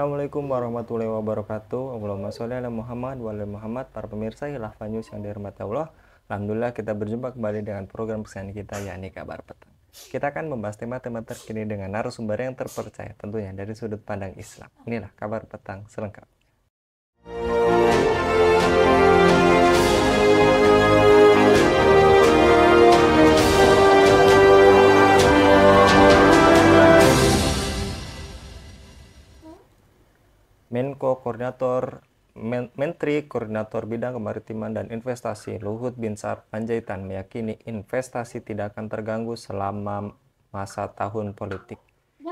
Assalamualaikum warahmatullahi wabarakatuh. Allahumma sholli ala Muhammad wa ala Muhammad. Para pemirsa Khilafah News yang dirahmati Allah, alhamdulillah kita berjumpa kembali dengan program kesayangan kita, yakni Kabar Petang. Kita akan membahas tema-tema terkini dengan narasumber yang terpercaya, tentunya dari sudut pandang Islam. Inilah Kabar Petang selengkapnya. Menteri Koordinator Bidang Kemaritiman dan Investasi Luhut Binsar Panjaitan meyakini investasi tidak akan terganggu selama masa tahun politik.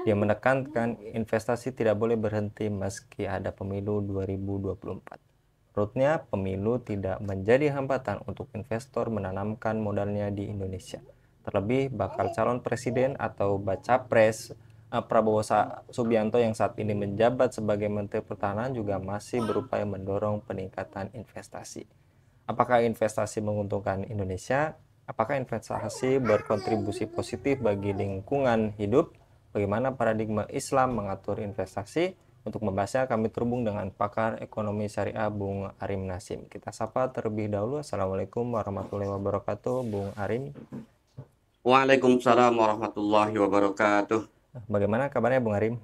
Dia menekankan investasi tidak boleh berhenti meski ada pemilu 2024. Menurutnya, pemilu tidak menjadi hambatan untuk investor menanamkan modalnya di Indonesia. Terlebih, bakal calon presiden atau baca pres Prabowo Subianto yang saat ini menjabat sebagai Menteri Pertahanan juga masih berupaya mendorong peningkatan investasi. Apakah investasi menguntungkan Indonesia? Apakah investasi berkontribusi positif bagi lingkungan hidup? Bagaimana paradigma Islam mengatur investasi? Untuk membahasnya kami terhubung dengan pakar ekonomi syariah Bung Arim Nasim. Kita sapa terlebih dahulu. Assalamualaikum warahmatullahi wabarakatuh, Bung Arim. Waalaikumsalam warahmatullahi wabarakatuh. Bagaimana kabarnya, Bung Arim?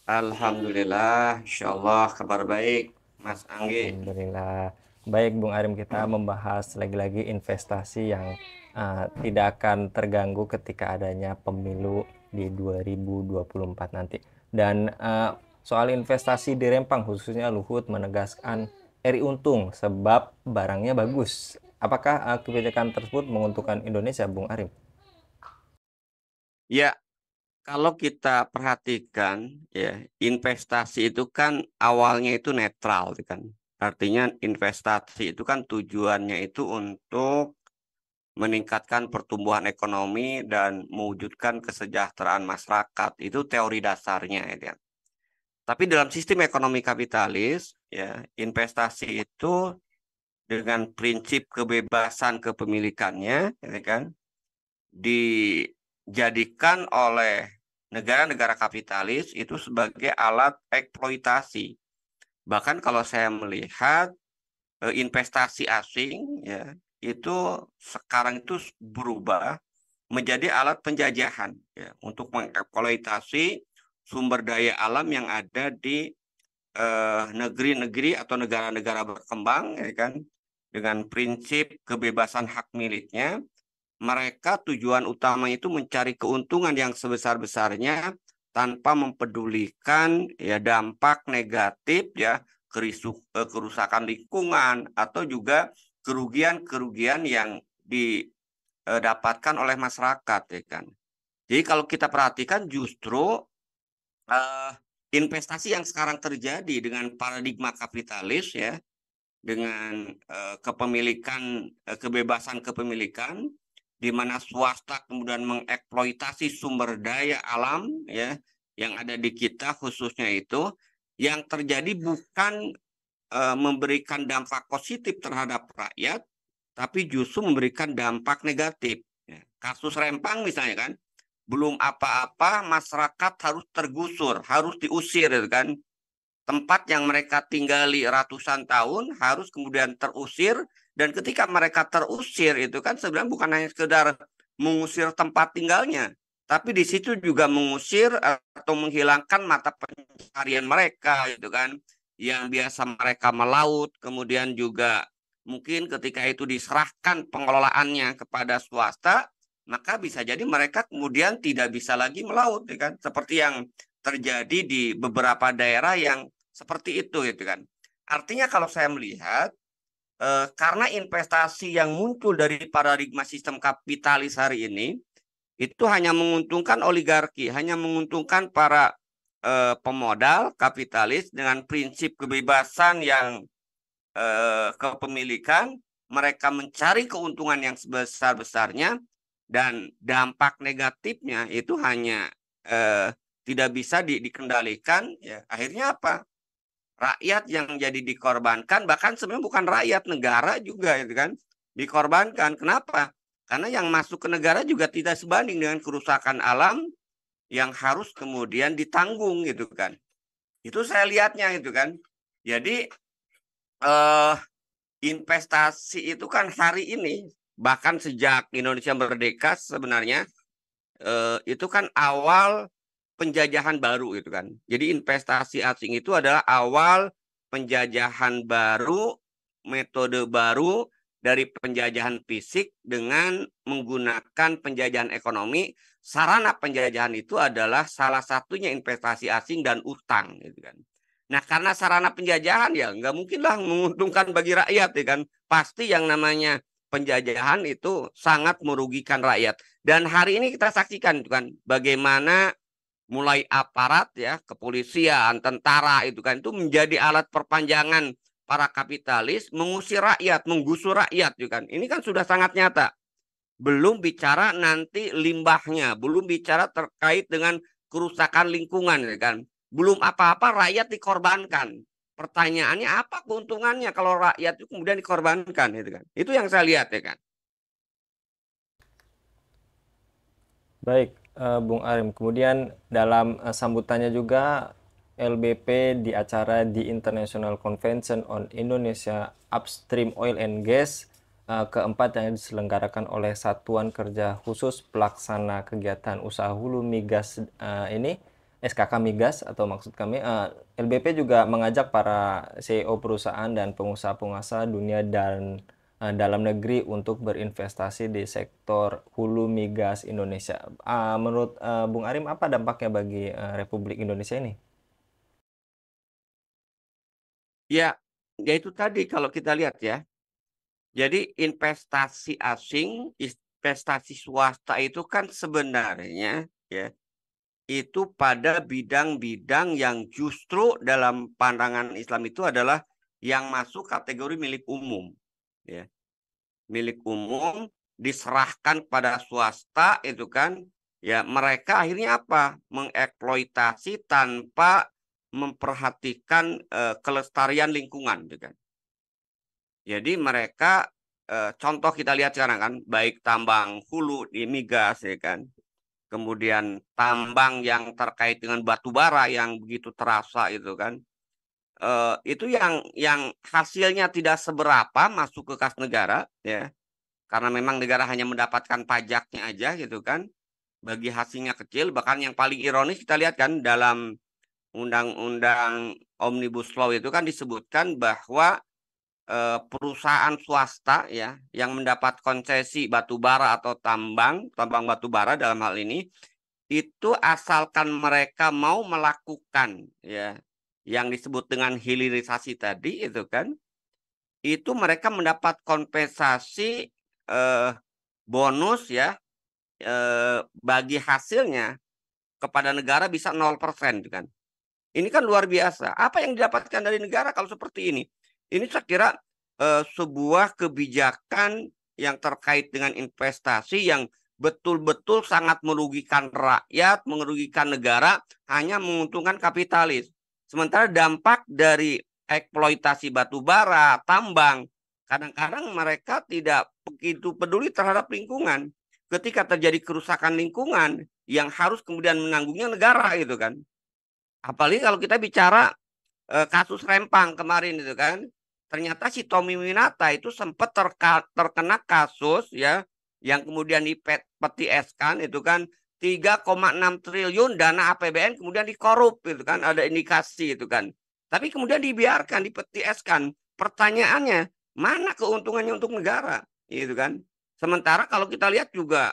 Alhamdulillah, insyaallah kabar baik, Mas Anggi. Alhamdulillah. Baik, Bung Arim, kita membahas lagi-lagi investasi yang tidak akan terganggu ketika adanya pemilu di 2024 nanti. Dan soal investasi di Rempang, khususnya Luhut menegaskan RI untung sebab barangnya bagus. Apakah kebijakan tersebut menguntungkan Indonesia, Bung Arim? Ya, kalau kita perhatikan ya, investasi itu kan awalnya itu netral kan. Artinya investasi itu kan tujuannya itu untuk meningkatkan pertumbuhan ekonomi dan mewujudkan kesejahteraan masyarakat. Itu teori dasarnya ya. Tapi dalam sistem ekonomi kapitalis ya, investasi itu dengan prinsip kebebasan kepemilikannya, ya kan, dijadikan oleh negara-negara kapitalis itu sebagai alat eksploitasi. Bahkan kalau saya melihat investasi asing, ya, itu sekarang itu berubah menjadi alat penjajahan ya, untuk mengeksploitasi sumber daya alam yang ada di negeri-negeri atau negara-negara berkembang, ya kan, dengan prinsip kebebasan hak miliknya. Mereka tujuan utama itu mencari keuntungan yang sebesar-besarnya tanpa mempedulikan ya dampak negatif ya, kerusakan lingkungan atau juga kerugian-kerugian yang didapatkan oleh masyarakat, ya kan. Jadi kalau kita perhatikan justru investasi yang sekarang terjadi dengan paradigma kapitalis ya, dengan kepemilikan kebebasan kepemilikan di mana swasta kemudian mengeksploitasi sumber daya alam ya yang ada di kita, khususnya itu yang terjadi bukan memberikan dampak positif terhadap rakyat, tapi justru memberikan dampak negatif ya. Kasus Rempang misalnya kan, belum apa-apa masyarakat harus tergusur, harus diusir kan. Tempat yang mereka tinggali ratusan tahun harus kemudian terusir, dan ketika mereka terusir itu kan sebenarnya bukan hanya sekedar mengusir tempat tinggalnya, tapi di situ juga mengusir atau menghilangkan mata pencaharian mereka itu kan, yang biasa mereka melaut, kemudian juga mungkin ketika itu diserahkan pengelolaannya kepada swasta, maka bisa jadi mereka kemudian tidak bisa lagi melaut, ya kan? Seperti yang terjadi di beberapa daerah yang seperti itu, gitu kan. Artinya kalau saya melihat karena investasi yang muncul dari paradigma sistem kapitalis hari ini itu hanya menguntungkan oligarki, hanya menguntungkan para pemodal kapitalis dengan prinsip kebebasan yang kepemilikan, mereka mencari keuntungan yang sebesar-besarnya, dan dampak negatifnya itu hanya tidak bisa dikendalikan. Ya. Akhirnya apa? Rakyat yang jadi dikorbankan, bahkan sebenarnya bukan rakyat, negara juga itu kan dikorbankan. Kenapa? Karena yang masuk ke negara juga tidak sebanding dengan kerusakan alam yang harus kemudian ditanggung gitu kan. Itu saya lihatnya itu kan. Jadi investasi itu kan hari ini, bahkan sejak Indonesia merdeka sebenarnya, itu kan awal penjajahan baru itu kan. Jadi investasi asing itu adalah awal penjajahan baru, metode baru dari penjajahan fisik dengan menggunakan penjajahan ekonomi. Sarana penjajahan itu adalah salah satunya investasi asing dan utang gitu kan. Nah, karena sarana penjajahan ya nggak mungkinlah menguntungkan bagi rakyat ya kan. Pasti yang namanya penjajahan itu sangat merugikan rakyat. Dan hari ini kita saksikan itu kan bagaimana mulai aparat ya, kepolisian, tentara itu kan itu menjadi alat perpanjangan para kapitalis mengusir rakyat, menggusur rakyat itu kan. Ini kan sudah sangat nyata. Belum bicara nanti limbahnya, belum bicara terkait dengan kerusakan lingkungan ya kan. Belum apa-apa rakyat dikorbankan. Pertanyaannya apa keuntungannya kalau rakyat itu kemudian dikorbankan itu kan. Itu yang saya lihat ya kan. Baik, Bung Arim. Kemudian dalam sambutannya juga LBP di acara di International Convention on Indonesia Upstream Oil and Gas keempat yang diselenggarakan oleh Satuan Kerja Khusus Pelaksana Kegiatan Usaha Hulu Migas ini SKK Migas atau maksud kami LBP juga mengajak para CEO perusahaan dan pengusaha-pengusaha dunia dan dalam negeri untuk berinvestasi di sektor hulu migas Indonesia. Menurut Bung Arim, apa dampaknya bagi Republik Indonesia ini? Ya, ya itu tadi kalau kita lihat ya. Jadi investasi asing, investasi swasta itu kan sebenarnya ya itu pada bidang-bidang yang justru dalam pandangan Islam itu adalah yang masuk kategori milik umum ya. Milik umum diserahkan pada swasta itu kan ya mereka akhirnya apa? Mengeksploitasi tanpa memperhatikan kelestarian lingkungan gitu kan. Jadi mereka contoh kita lihat sekarang kan baik tambang hulu di migas ya kan. Kemudian tambang yang terkait dengan batu bara yang begitu terasa itu kan. Itu yang hasilnya tidak seberapa masuk ke kas negara ya. Karena memang negara hanya mendapatkan pajaknya aja gitu kan. Bagi hasilnya kecil, bahkan yang paling ironis kita lihat kan dalam undang-undang Omnibus Law itu kan disebutkan bahwa perusahaan swasta ya yang mendapat konsesi batu bara atau tambang batu bara dalam hal ini itu asalkan mereka mau melakukan ya yang disebut dengan hilirisasi tadi itu kan itu mereka mendapat kompensasi bonus ya bagi hasilnya kepada negara bisa 0% kan. Ini kan luar biasa. Apa yang didapatkan dari negara kalau seperti ini? Ini saya kira sebuah kebijakan yang terkait dengan investasi yang betul-betul sangat merugikan rakyat, merugikan negara, hanya menguntungkan kapitalis. Sementara dampak dari eksploitasi batu bara, tambang, kadang-kadang mereka tidak begitu peduli terhadap lingkungan. Ketika terjadi kerusakan lingkungan, yang harus kemudian menanggungnya negara gitu kan. Apalagi kalau kita bicara kasus Rempang kemarin itu kan, ternyata si Tommy Winata itu sempat terkena kasus ya, yang kemudian dipetieskan itu kan 3,6 triliun dana APBN kemudian dikorup itu kan, ada indikasi itu kan. Tapi kemudian dibiarkan, dipetieskan. Pertanyaannya, mana keuntungannya untuk negara? Gitu kan. Sementara kalau kita lihat juga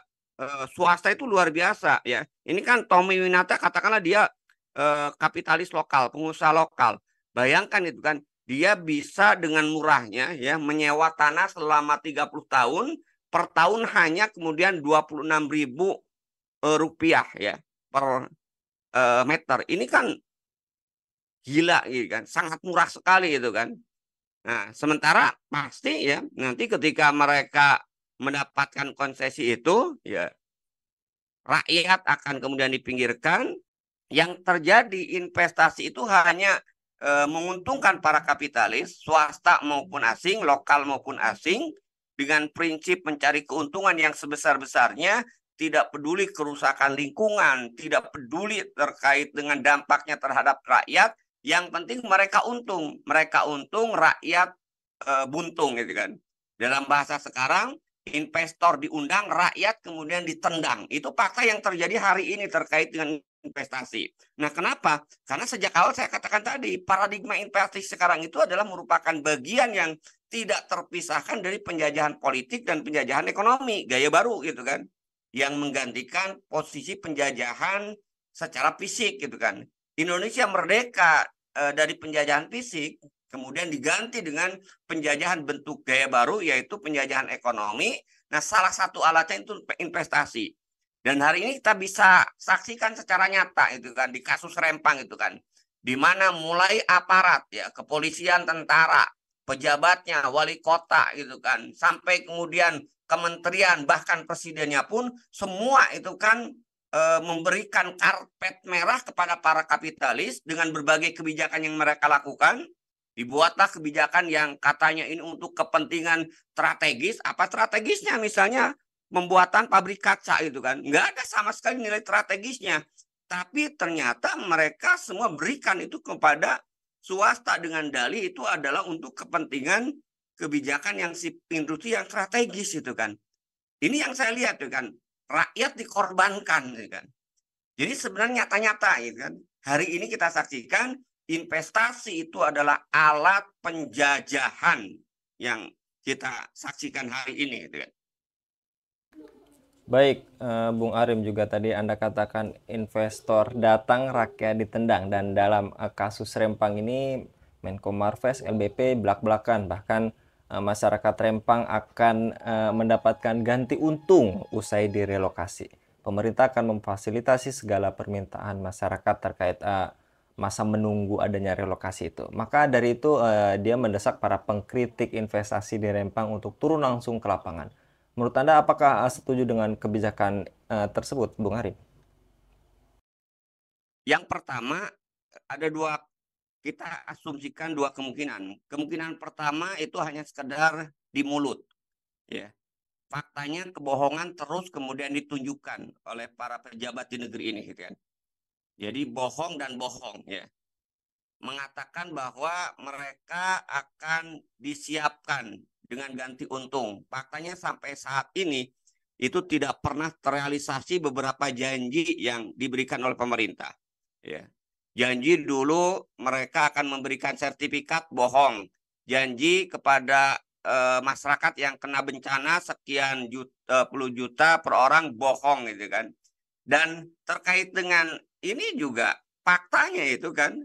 swasta itu luar biasa ya. Ini kan Tommy Winata katakanlah dia kapitalis lokal, pengusaha lokal. Bayangkan itu kan, dia bisa dengan murahnya ya menyewa tanah selama 30 tahun, per tahun hanya kemudian 26.000 rupiah ya per meter. Ini kan gila gitu kan, sangat murah sekali itu kan. Nah, sementara pasti ya nanti ketika mereka mendapatkan konsesi itu ya rakyat akan kemudian dipinggirkan. Yang terjadi investasi itu hanya menguntungkan para kapitalis, swasta maupun asing, lokal maupun asing, dengan prinsip mencari keuntungan yang sebesar-besarnya, tidak peduli kerusakan lingkungan, tidak peduli terkait dengan dampaknya terhadap rakyat, Yang penting mereka untung, rakyat buntung gitu kan. Dalam bahasa sekarang, investor diundang, rakyat kemudian ditendang. Itu fakta yang terjadi hari ini terkait dengan investasi. Nah, kenapa? Karena sejak awal saya katakan tadi, paradigma investasi sekarang itu adalah merupakan bagian yang tidak terpisahkan dari penjajahan politik dan penjajahan ekonomi, gaya baru gitu kan, yang menggantikan posisi penjajahan secara fisik gitu kan. Indonesia merdeka dari penjajahan fisik, kemudian diganti dengan penjajahan bentuk gaya baru, yaitu penjajahan ekonomi. Nah, salah satu alatnya itu investasi. Dan hari ini kita bisa saksikan secara nyata itu kan di kasus Rempang itu kan, di mana mulai aparat ya, kepolisian, tentara, pejabatnya, wali kota gitu kan, sampai kemudian kementerian bahkan presidennya pun semua itu kan memberikan karpet merah kepada para kapitalis dengan berbagai kebijakan yang mereka lakukan. Dibuatlah kebijakan yang katanya ini untuk kepentingan strategis. Apa strategisnya? Misalnya pembuatan pabrik kaca itu kan. Nggak ada sama sekali nilai strategisnya. Tapi ternyata mereka semua berikan itu kepada swasta dengan dalih itu adalah untuk kepentingan kebijakan yang industri yang strategis itu kan. Ini yang saya lihat itu kan. Rakyat dikorbankan gitu kan. Jadi sebenarnya nyata-nyata gitu kan. Hari ini kita saksikan investasi itu adalah alat penjajahan yang kita saksikan hari ini gitu kan. Baik, Bung Arim, juga tadi Anda katakan investor datang, rakyat ditendang, dan dalam kasus Rempang ini Menko Marves, LBP belak-belakan, bahkan masyarakat Rempang akan mendapatkan ganti untung usai direlokasi. Pemerintah akan memfasilitasi segala permintaan masyarakat terkait masa menunggu adanya relokasi itu. Maka dari itu dia mendesak para pengkritik investasi di Rempang untuk turun langsung ke lapangan. Menurut Anda, apakah setuju dengan kebijakan tersebut, Bung Arif? Yang pertama, ada kita asumsikan dua kemungkinan. Kemungkinan pertama itu hanya sekedar di mulut. Ya. Faktanya kebohongan terus kemudian ditunjukkan oleh para pejabat di negeri ini. Gitu kan. Jadi bohong dan bohong. Ya. Mengatakan bahwa mereka akan disiapkan dengan ganti untung. Faktanya sampai saat ini itu tidak pernah terrealisasi beberapa janji yang diberikan oleh pemerintah. Ya. Janji dulu mereka akan memberikan sertifikat, bohong. Janji kepada masyarakat yang kena bencana sekian juta, puluh juta per orang, bohong gitu kan. Dan terkait dengan ini juga faktanya itu kan,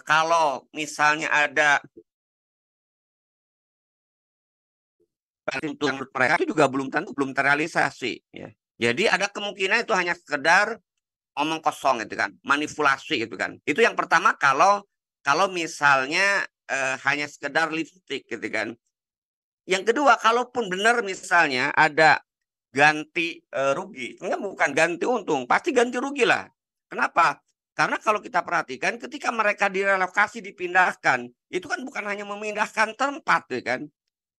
kalau misalnya ada menurut mereka itu juga belum tentu belum terrealisasi ya. Jadi ada kemungkinan itu hanya sekedar omong kosong gitu kan, manipulasi gitu kan. Itu yang pertama kalau misalnya hanya sekedar lipstick gitu kan. Yang kedua, kalaupun benar misalnya ada ganti rugi, enggak, bukan ganti untung, pasti ganti rugi lah. Kenapa? Karena kalau kita perhatikan ketika mereka direlokasi dipindahkan, itu kan bukan hanya memindahkan tempat ya kan.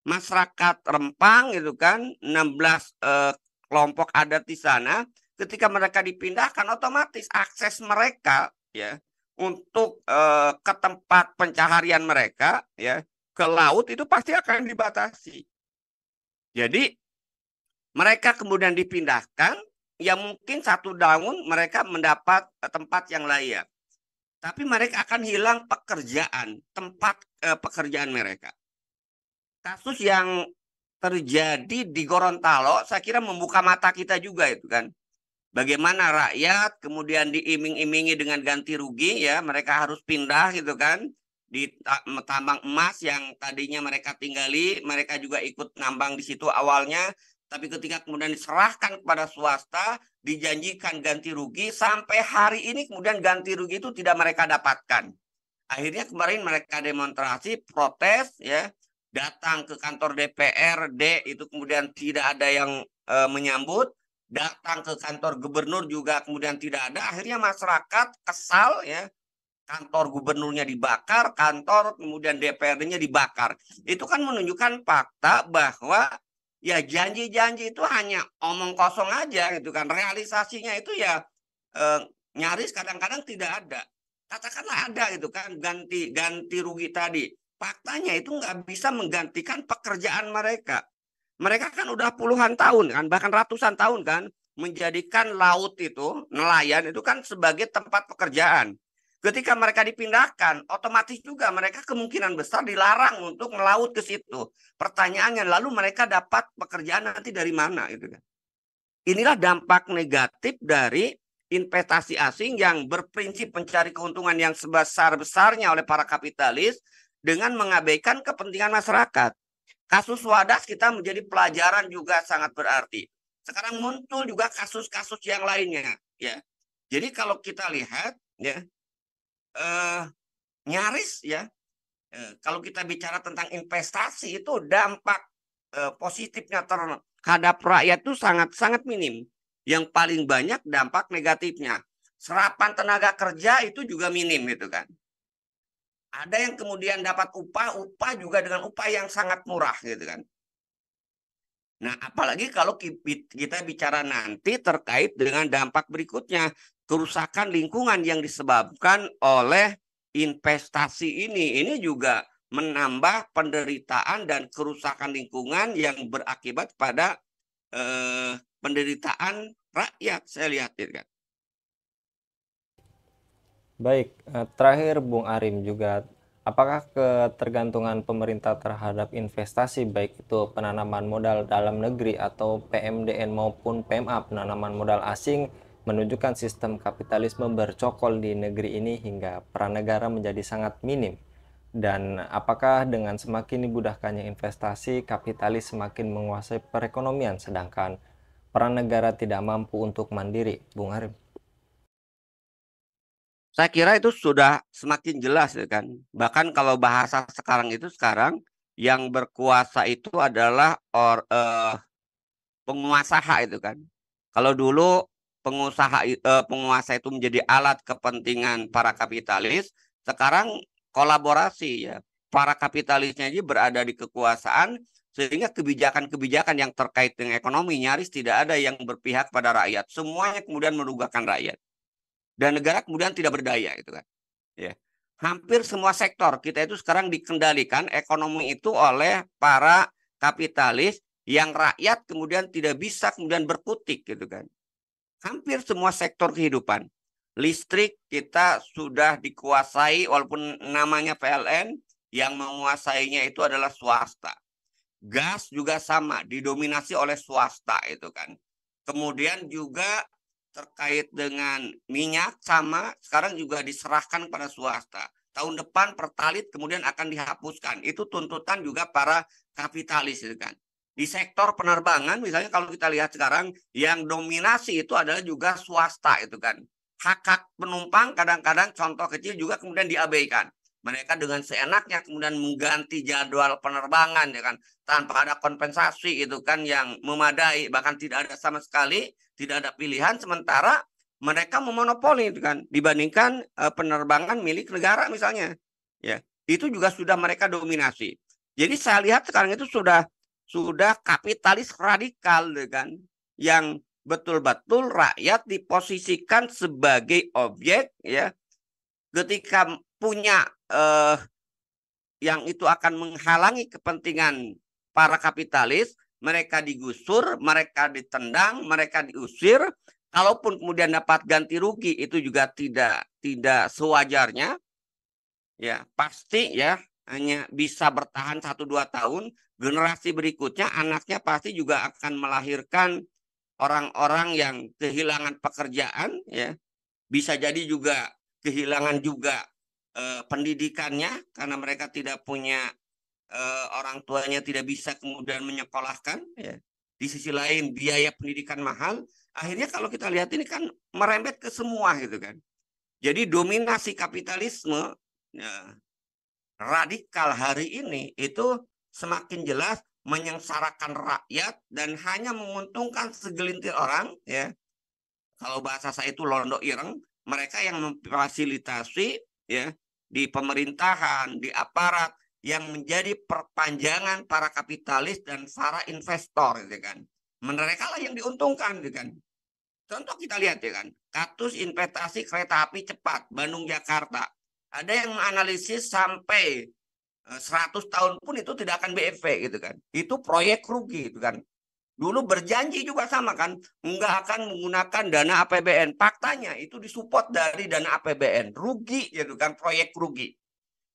Masyarakat Rempang itu kan 16 kelompok adat di sana, ketika mereka dipindahkan otomatis akses mereka ya untuk ke tempat pencaharian mereka ya ke laut itu pasti akan dibatasi. Jadi mereka kemudian dipindahkan, ya mungkin satu tahun mereka mendapat tempat yang layak. Tapi mereka akan hilang pekerjaan, tempat pekerjaan mereka. Kasus yang terjadi di Gorontalo, saya kira membuka mata kita juga itu kan. Bagaimana rakyat kemudian diiming-imingi dengan ganti rugi ya, mereka harus pindah gitu kan. Di tambang emas yang tadinya mereka tinggali, mereka juga ikut nambang di situ awalnya. Tapi ketika kemudian diserahkan kepada swasta, dijanjikan ganti rugi, sampai hari ini kemudian ganti rugi itu tidak mereka dapatkan. Akhirnya kemarin mereka demonstrasi, protes, ya, datang ke kantor DPRD, itu kemudian tidak ada yang menyambut, datang ke kantor gubernur juga kemudian tidak ada. Akhirnya masyarakat kesal, ya, kantor gubernurnya dibakar, kantor kemudian DPRD-nya dibakar. Itu kan menunjukkan fakta bahwa ya janji-janji itu hanya omong kosong aja gitu kan. Realisasinya itu ya nyaris kadang-kadang tidak ada. katakanlah ada itu kan ganti rugi tadi. Faktanya itu nggak bisa menggantikan pekerjaan mereka. Mereka kan udah puluhan tahun kan, bahkan ratusan tahun kan, menjadikan laut itu, nelayan itu kan sebagai tempat pekerjaan. Ketika mereka dipindahkan, otomatis juga mereka kemungkinan besar dilarang untuk melaut ke situ. Pertanyaannya, lalu mereka dapat pekerjaan nanti dari mana itu kan? Inilah dampak negatif dari investasi asing yang berprinsip mencari keuntungan yang sebesar-besarnya oleh para kapitalis dengan mengabaikan kepentingan masyarakat. Kasus Wadas kita menjadi pelajaran juga sangat berarti. Sekarang muncul juga kasus-kasus yang lainnya, ya. Jadi kalau kita lihat, ya, nyaris, ya, kalau kita bicara tentang investasi itu dampak positifnya terhadap rakyat itu sangat-sangat minim. Yang paling banyak dampak negatifnya. Serapan tenaga kerja itu juga minim gitu kan. Ada yang kemudian dapat upah juga dengan upah yang sangat murah gitu kan. Nah, apalagi kalau kita bicara nanti terkait dengan dampak berikutnya, kerusakan lingkungan yang disebabkan oleh investasi ini. Ini juga menambah penderitaan dan kerusakan lingkungan yang berakibat pada penderitaan rakyat, saya lihat kan. Baik, terakhir Bung Arim juga, apakah ketergantungan pemerintah terhadap investasi baik itu penanaman modal dalam negeri atau PMDN maupun PMA penanaman modal asing menunjukkan sistem kapitalisme bercokol di negeri ini hingga peran negara menjadi sangat minim? Dan apakah dengan semakin dimudahkannya investasi, kapitalis semakin menguasai perekonomian sedangkan peran negara tidak mampu untuk mandiri, Bung Arim? Saya kira itu sudah semakin jelas ya kan. Bahkan kalau bahasa sekarang yang berkuasa itu adalah penguasa itu kan. Kalau dulu penguasa itu menjadi alat kepentingan para kapitalis, sekarang kolaborasi ya. Para kapitalisnya aja berada di kekuasaan sehingga kebijakan-kebijakan yang terkait dengan ekonomi nyaris tidak ada yang berpihak pada rakyat. Semuanya kemudian merugikan rakyat. Dan negara kemudian tidak berdaya itu kan. Ya. Hampir semua sektor kita itu sekarang dikendalikan ekonomi itu oleh para kapitalis yang rakyat kemudian tidak bisa kemudian berkutik gitu kan. Hampir semua sektor kehidupan. Listrik kita sudah dikuasai walaupun namanya PLN, yang menguasainya itu adalah swasta. Gas juga sama, didominasi oleh swasta itu kan. Kemudian juga terkait dengan minyak sama, sekarang juga diserahkan pada swasta. Tahun depan Pertalit kemudian akan dihapuskan. Itu tuntutan juga para kapitalis itu kan. Di sektor penerbangan misalnya kalau kita lihat sekarang yang dominasi itu adalah juga swasta itu kan. Hak-hak penumpang kadang-kadang contoh kecil juga kemudian diabaikan. Mereka dengan seenaknya kemudian mengganti jadwal penerbangan ya kan tanpa ada kompensasi itu kan yang memadai, bahkan tidak ada sama sekali, tidak ada pilihan, sementara mereka memonopoli itu kan dibandingkan penerbangan milik negara misalnya. Ya, itu juga sudah mereka dominasi. Jadi saya lihat sekarang itu sudah kapitalis radikal kan yang betul-betul rakyat diposisikan sebagai objek ya, ketika punya yang itu akan menghalangi kepentingan para kapitalis, mereka digusur, mereka ditendang, mereka diusir. Kalaupun kemudian dapat ganti rugi itu juga tidak sewajarnya, ya pasti ya hanya bisa bertahan 1-2 tahun. Generasi berikutnya anaknya pasti juga akan melahirkan orang-orang yang kehilangan pekerjaan, ya bisa jadi juga kehilangan juga pendidikannya karena mereka tidak punya orang tuanya tidak bisa kemudian menyekolahkan ya. Di sisi lain biaya pendidikan mahal, akhirnya kalau kita lihat ini kan merembet ke semua gitu kan. Jadi dominasi kapitalisme ya, radikal hari ini itu semakin jelas menyengsarakan rakyat dan hanya menguntungkan segelintir orang ya. Kalau bahasa saya itu londo ireng, mereka yang memfasilitasi ya di pemerintahan, di aparat yang menjadi perpanjangan para kapitalis dan para investor gitu kan. Mereka lah yang diuntungkan gitu kan. Contoh kita lihat ya kan, kasus investasi kereta api cepat Bandung Jakarta. Ada yang menganalisis sampai 100 tahun pun itu tidak akan BFV gitu kan. Itu proyek rugi gitu kan. Dulu berjanji juga sama kan, nggak akan menggunakan dana APBN. Faktanya itu disupport dari dana APBN. Rugi gitu kan, proyek rugi.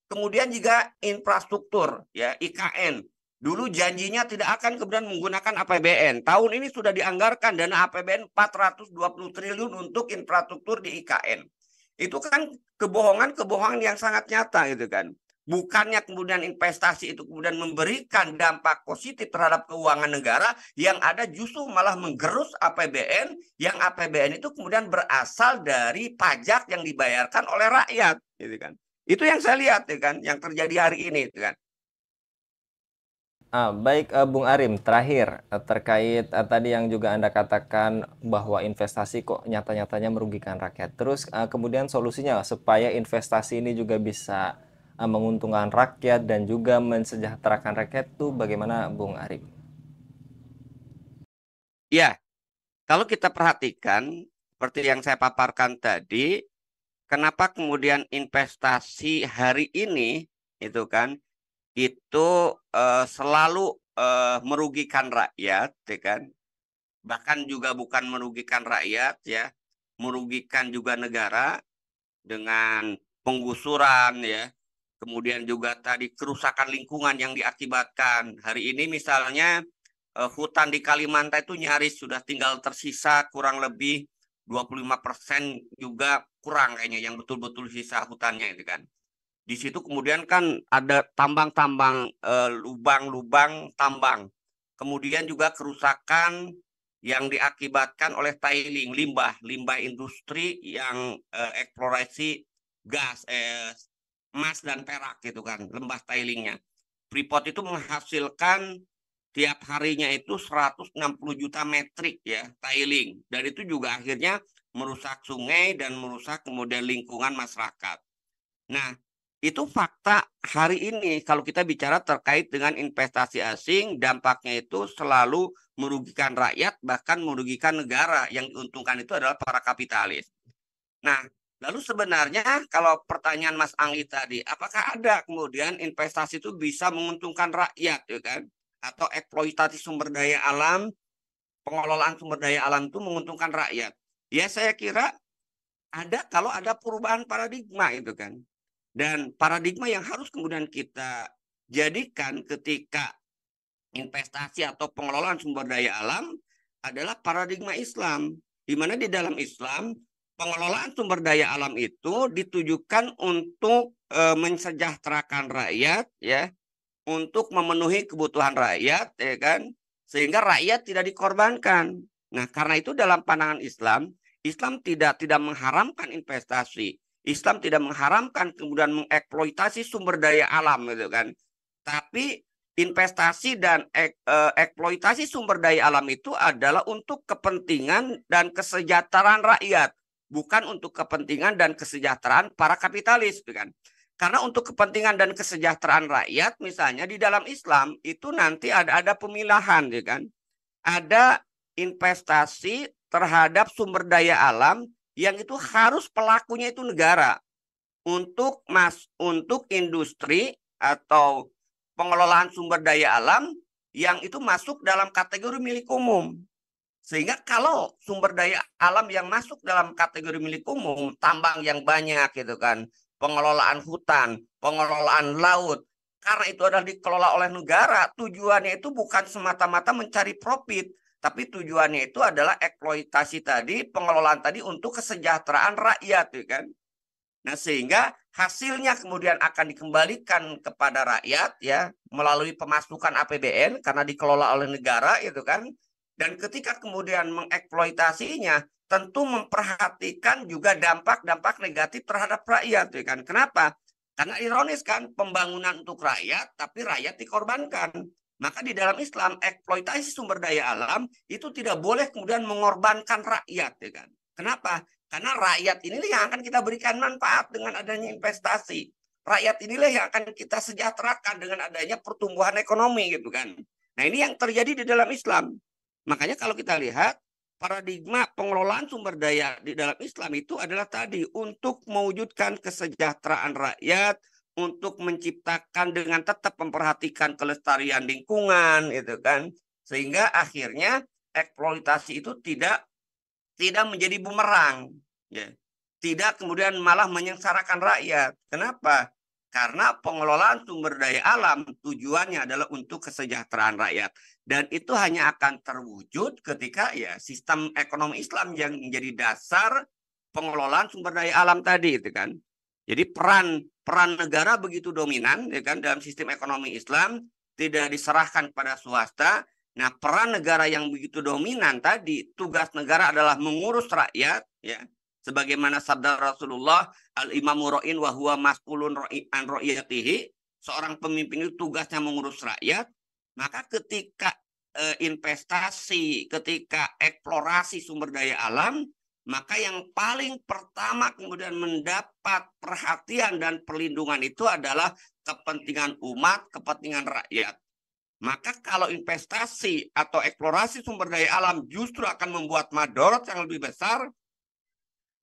Kemudian juga infrastruktur ya IKN. Dulu janjinya tidak akan kemudian menggunakan APBN. Tahun ini sudah dianggarkan dana APBN 420 triliun untuk infrastruktur di IKN. Itu kan kebohongan-kebohongan yang sangat nyata gitu kan. Bukannya kemudian investasi itu kemudian memberikan dampak positif terhadap keuangan negara, yang ada justru malah menggerus APBN, yang APBN itu kemudian berasal dari pajak yang dibayarkan oleh rakyat gitu kan. Itu yang saya lihat ya kan, yang terjadi hari ini ya kan. Baik, Bung Arim, terakhir terkait tadi yang juga Anda katakan bahwa investasi kok nyata-nyatanya merugikan rakyat. Terus kemudian solusinya supaya investasi ini juga bisa menguntungkan rakyat dan juga mensejahterakan rakyat tuh bagaimana, Bung Arim? Ya, kalau kita perhatikan seperti yang saya paparkan tadi, kenapa kemudian investasi hari ini itu kan itu selalu merugikan rakyat, ya kan? Bahkan juga bukan merugikan rakyat ya, merugikan juga negara dengan penggusuran ya. Kemudian juga tadi kerusakan lingkungan yang diakibatkan. Hari ini misalnya hutan di Kalimantan itu nyaris sudah tinggal tersisa kurang lebih 25% juga kurang kayaknya yang betul-betul sisa hutannya itu kan. Di situ kemudian kan ada tambang-tambang, lubang-lubang tambang. Kemudian juga kerusakan yang diakibatkan oleh tiling, limbah industri yang eksplorasi gas, emas dan perak gitu kan, lembah tilingnya. Freeport itu menghasilkan tiap harinya itu 160 juta metrik ya tiling, dan itu juga akhirnya merusak sungai dan merusak kemudian lingkungan masyarakat. Nah, itu fakta hari ini kalau kita bicara terkait dengan investasi asing, dampaknya itu selalu merugikan rakyat, bahkan merugikan negara. Yang diuntungkan itu adalah para kapitalis. Nah, lalu sebenarnya kalau pertanyaan Mas Anggi tadi, apakah ada kemudian investasi itu bisa menguntungkan rakyat, ya kan? Atau eksploitasi sumber daya alam, pengelolaan sumber daya alam itu menguntungkan rakyat? Ya, saya kira ada kalau ada perubahan paradigma itu kan. Dan paradigma yang harus kemudian kita jadikan ketika investasi atau pengelolaan sumber daya alam adalah paradigma Islam. Di mana di dalam Islam, pengelolaan sumber daya alam itu ditujukan untuk mensejahterakan rakyat, ya, untuk memenuhi kebutuhan rakyat, ya kan, sehingga rakyat tidak dikorbankan. Nah, karena itu dalam pandangan Islam, Islam tidak mengharamkan investasi. Islam tidak mengharamkan kemudian mengeksploitasi sumber daya alam gitu kan. Tapi investasi dan eksploitasi sumber daya alam itu adalah untuk kepentingan dan kesejahteraan rakyat, bukan untuk kepentingan dan kesejahteraan para kapitalis gitu kan. Karena untuk kepentingan dan kesejahteraan rakyat, misalnya di dalam Islam itu nanti ada pemilahan, ya kan? Ada investasi terhadap sumber daya alam yang itu harus pelakunya itu negara untuk industri atau pengelolaan sumber daya alam yang itu masuk dalam kategori milik umum. Sehingga kalau sumber daya alam yang masuk dalam kategori milik umum, tambang yang banyak gitu kan, pengelolaan hutan, pengelolaan laut, karena itu adalah dikelola oleh negara, tujuannya itu bukan semata-mata mencari profit, tapi tujuannya itu adalah eksploitasi tadi, pengelolaan tadi untuk kesejahteraan rakyat, ya kan? Nah, sehingga hasilnya kemudian akan dikembalikan kepada rakyat ya melalui pemasukan APBN karena dikelola oleh negara itu kan. Dan ketika kemudian mengeksploitasinya, tentu memperhatikan juga dampak-dampak negatif terhadap rakyat, ya kan? Kenapa? Karena ironis kan, pembangunan untuk rakyat, tapi rakyat dikorbankan. Maka di dalam Islam, eksploitasi sumber daya alam itu tidak boleh kemudian mengorbankan rakyat, ya kan? Kenapa? Karena rakyat inilah yang akan kita berikan manfaat dengan adanya investasi. Rakyat inilah yang akan kita sejahterakan dengan adanya pertumbuhan ekonomi, gitu kan? Nah, ini yang terjadi di dalam Islam. Makanya kalau kita lihat paradigma pengelolaan sumber daya di dalam Islam itu adalah tadi untuk mewujudkan kesejahteraan rakyat, untuk menciptakan dengan tetap memperhatikan kelestarian lingkungan, itu kan, sehingga akhirnya eksploitasi itu tidak menjadi bumerang, ya. Tidak kemudian malah menyengsarakan rakyat. Kenapa? Karena pengelolaan sumber daya alam tujuannya adalah untuk kesejahteraan rakyat. Dan itu hanya akan terwujud ketika ya sistem ekonomi Islam yang menjadi dasar pengelolaan sumber daya alam tadi, itu kan. Jadi peran negara begitu dominan, ya kan, dalam sistem ekonomi Islam, tidak diserahkan kepada swasta. Nah, peran negara yang begitu dominan tadi, tugas negara adalah mengurus rakyat, ya. Sebagaimana sabda Rasulullah, al-imamu ra'in wa huwa mas'ulun an ra'iyatihi, seorang pemimpin itu tugasnya mengurus rakyat. Maka ketika investasi, ketika eksplorasi sumber daya alam, maka yang paling pertama kemudian mendapat perhatian dan perlindungan itu adalah kepentingan umat, kepentingan rakyat. Maka kalau investasi atau eksplorasi sumber daya alam justru akan membuat madorot yang lebih besar,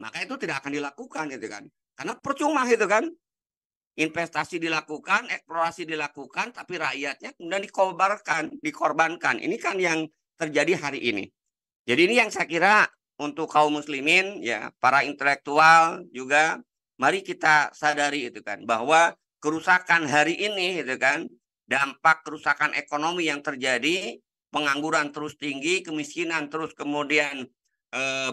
maka itu tidak akan dilakukan, gitu kan. Karena percuma, itu kan. Investasi dilakukan, eksplorasi dilakukan, tapi rakyatnya kemudian dikorbankan. Ini kan yang terjadi hari ini. Jadi ini yang saya kira untuk kaum muslimin, ya, para intelektual juga, mari kita sadari, itu kan, bahwa kerusakan hari ini, itu kan, dampak kerusakan ekonomi yang terjadi, pengangguran terus tinggi, kemiskinan terus kemudian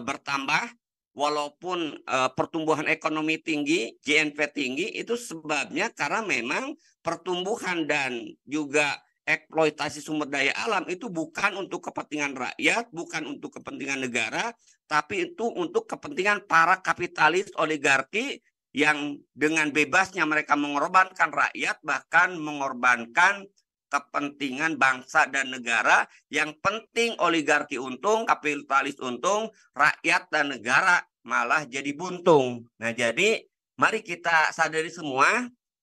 bertambah, walaupun pertumbuhan ekonomi tinggi, GNP tinggi, itu sebabnya karena memang pertumbuhan dan juga eksploitasi sumber daya alam itu bukan untuk kepentingan rakyat, bukan untuk kepentingan negara, tapi itu untuk kepentingan para kapitalis oligarki yang dengan bebasnya mereka mengorbankan rakyat, bahkan mengorbankan kepentingan bangsa dan negara. Yang penting oligarki untung, kapitalis untung, rakyat dan negara malah jadi buntung. Nah, jadi mari kita sadari semua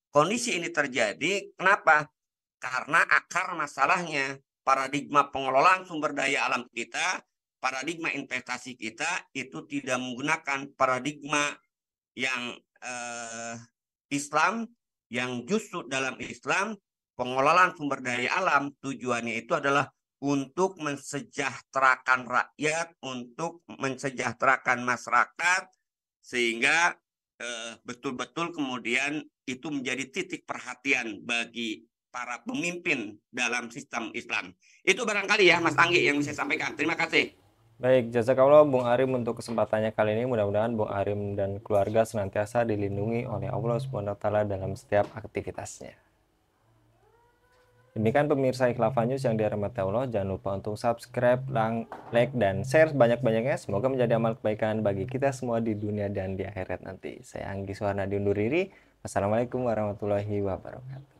kondisi ini terjadi. Kenapa? Karena akar masalahnya paradigma pengelolaan sumber daya alam kita, paradigma investasi kita itu tidak menggunakan paradigma yang Islam, yang justru dalam Islam pengelolaan sumber daya alam tujuannya itu adalah untuk mensejahterakan rakyat, untuk mensejahterakan masyarakat, sehingga betul-betul kemudian itu menjadi titik perhatian bagi para pemimpin dalam sistem Islam. Itu barangkali ya Mas Anggi yang bisa sampaikan. Terima kasih. Baik, jazakallah Bung Arim untuk kesempatannya kali ini. Mudah-mudahan Bung Arim dan keluarga senantiasa dilindungi oleh Allah Subhanahu wa taala dalam setiap aktivitasnya. Demikian pemirsa Khilafah News yang dirahmati Allah. Jangan lupa untuk subscribe, like, dan share sebanyak-banyaknya. Semoga menjadi amal kebaikan bagi kita semua di dunia dan di akhirat nanti. Saya Anggi Suharna undur diri. Wassalamualaikum warahmatullahi wabarakatuh.